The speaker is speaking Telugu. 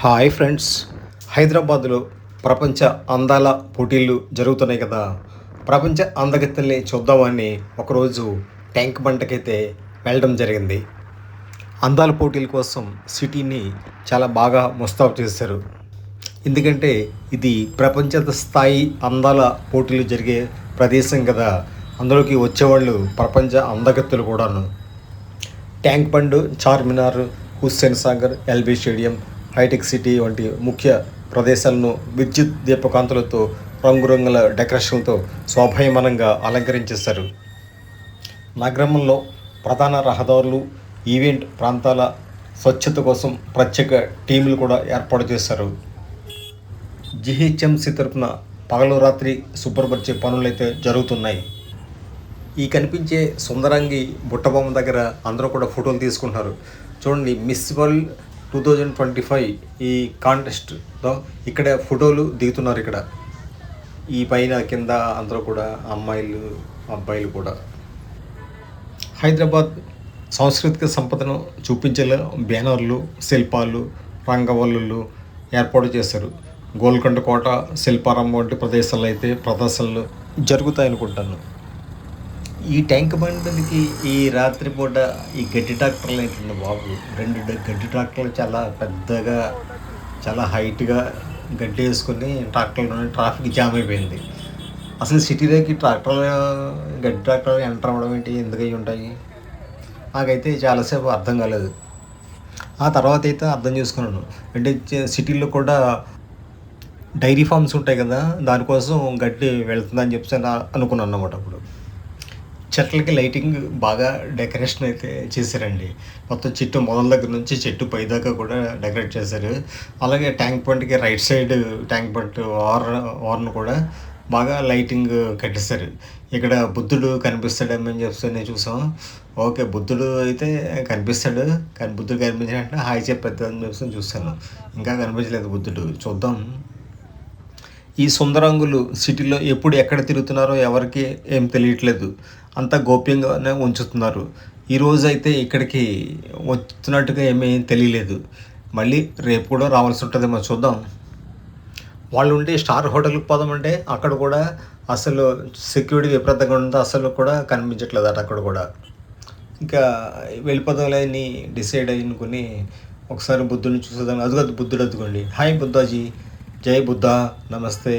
Hi friends. హైదరాబాద్లో ప్రపంచ అందాల పోటీలు జరుగుతున్నాయి కదా. ప్రపంచ అందగత్తెల్ని చూద్దామని ఒకరోజు ట్యాంక్ బండకైతే వెళ్ళడం జరిగింది. అందాల పోటీల కోసం సిటీని చాలా బాగా ముస్తాబు చేశారు. ఎందుకంటే ఇది ప్రపంచ స్థాయి అందాల పోటీలు జరిగే ప్రదేశం కదా. అందులోకి వచ్చేవాళ్ళు ప్రపంచ అందగత్తెలు కూడాను. ట్యాంక్ బండ్, చార్మినార్, హుస్సేన్ సాగర్, ఎల్బీ స్టేడియం, హైటెక్ సిటీ వంటి ముఖ్య ప్రదేశాలను విద్యుత్ దీపకాంతులతో, రంగురంగుల డెకరేషన్లతో శోభాయమానంగా అలంకరించేశారు. నగరంలో ప్రధాన రహదారులు, ఈవెంట్ ప్రాంతాల స్వచ్ఛత కోసం ప్రత్యేక టీములు కూడా ఏర్పాటు చేశారు. జిహెచ్ఎంసీ తరఫున పగలు రాత్రి శుభ్రపరిచే పనులైతే జరుగుతున్నాయి. ఈ కనిపించే సుందరంగి బుట్టబొమ్మ దగ్గర అందరూ కూడా ఫోటోలు తీసుకుంటున్నారు. చూడండి, మిస్ వరల్డ్ 2025 ఈ కాంటెస్ట్తో ఇక్కడ ఫోటోలు దిగుతున్నారు. ఇక్కడ ఈ పైన కింద అందరూ కూడా అమ్మాయిలు, అబ్బాయిలు కూడా. హైదరాబాద్ సాంస్కృతిక సంపదను చూపించేలా బ్యానర్లు, శిల్పాలు, రంగవల్లులు ఏర్పాటు చేశారు. గోల్కొండ కోట, శిల్పారామం వంటి ప్రదేశాల్లో అయితే ప్రదర్శనలు జరుగుతాయనుకుంటాను. ఈ ట్యాంక్ బండ్కి ఈ రాత్రిపూట ఈ గడ్డి ట్రాక్టర్లు ఏంటండి బాబు, గడ్డి ట్రాక్టర్లు చాలా పెద్దగా, చాలా హైట్గా గడ్డి వేసుకొని ట్రాక్టర్లు ట్రాఫిక్ జామ్ అయిపోయింది. అసలు సిటీలోకి గడ్డి ట్రాక్టర్లు ఎంటర్ అవ్వడం ఏంటి, ఎందుకు అయి ఉంటాయి? నాకైతే చాలాసేపు అర్థం కాలేదు. ఆ తర్వాత అయితే అర్థం చేసుకున్నాను. అంటే సిటీలో కూడా డైరీ ఫార్మ్స్ ఉంటాయి కదా, దానికోసం గడ్డి వెళ్తుందని చెప్పి అనుకున్నాను అన్నమాట. అప్పుడు చెట్లకి లైటింగ్ బాగా డెకరేషన్ అయితే చేశారండి. మొత్తం చెట్టు మొదల దగ్గర నుంచి చెట్టు పైదాకా కూడా డెకరేట్ చేశారు. అలాగే ట్యాంక్ బండ్కి రైట్ సైడ్ ట్యాంక్ బండ్ వార్ను కూడా బాగా లైటింగ్ కట్టేశారు. ఇక్కడ బుద్ధుడు కనిపిస్తాడేమని చెప్పి చూసాం. ఓకే, బుద్ధుడు అయితే కనిపిస్తాడు, కానీ బుద్ధుడు కనిపించినట్టు హాయ్ చెప్పేద్దామని చెప్పి చూస్తాను. ఇంకా కనిపించలేదు బుద్ధుడు, చూద్దాం. ఈ సుందరంగులు సిటీలో ఎప్పుడు ఎక్కడ తిరుగుతున్నారో ఎవరికి ఏం తెలియట్లేదు. అంతా గోప్యంగానే ఉంచుతున్నారు. ఈరోజు అయితే ఇక్కడికి వస్తున్నట్టుగా ఏమీ తెలియలేదు. మళ్ళీ రేపు కూడా రావాల్సి ఉంటుందేమో, చూద్దాం. వాళ్ళు ఉంటే స్టార్ హోటల్కి పోదామంటే అక్కడ కూడా అసలు సెక్యూరిటీ విపరీతంగా ఉంటే అసలు కూడా కనిపించట్లేదు అక్కడ కూడా. ఇంకా వెళ్ళిపోదాంలే అని డిసైడ్ అయ్యుకొని ఒకసారి బుద్ధుడిని చూసేదాన్ని. అదిగో బుద్ధుడు, అదుకోండి. హాయ్ బుద్ధాజీ, జై బుద్ధ, నమస్తే.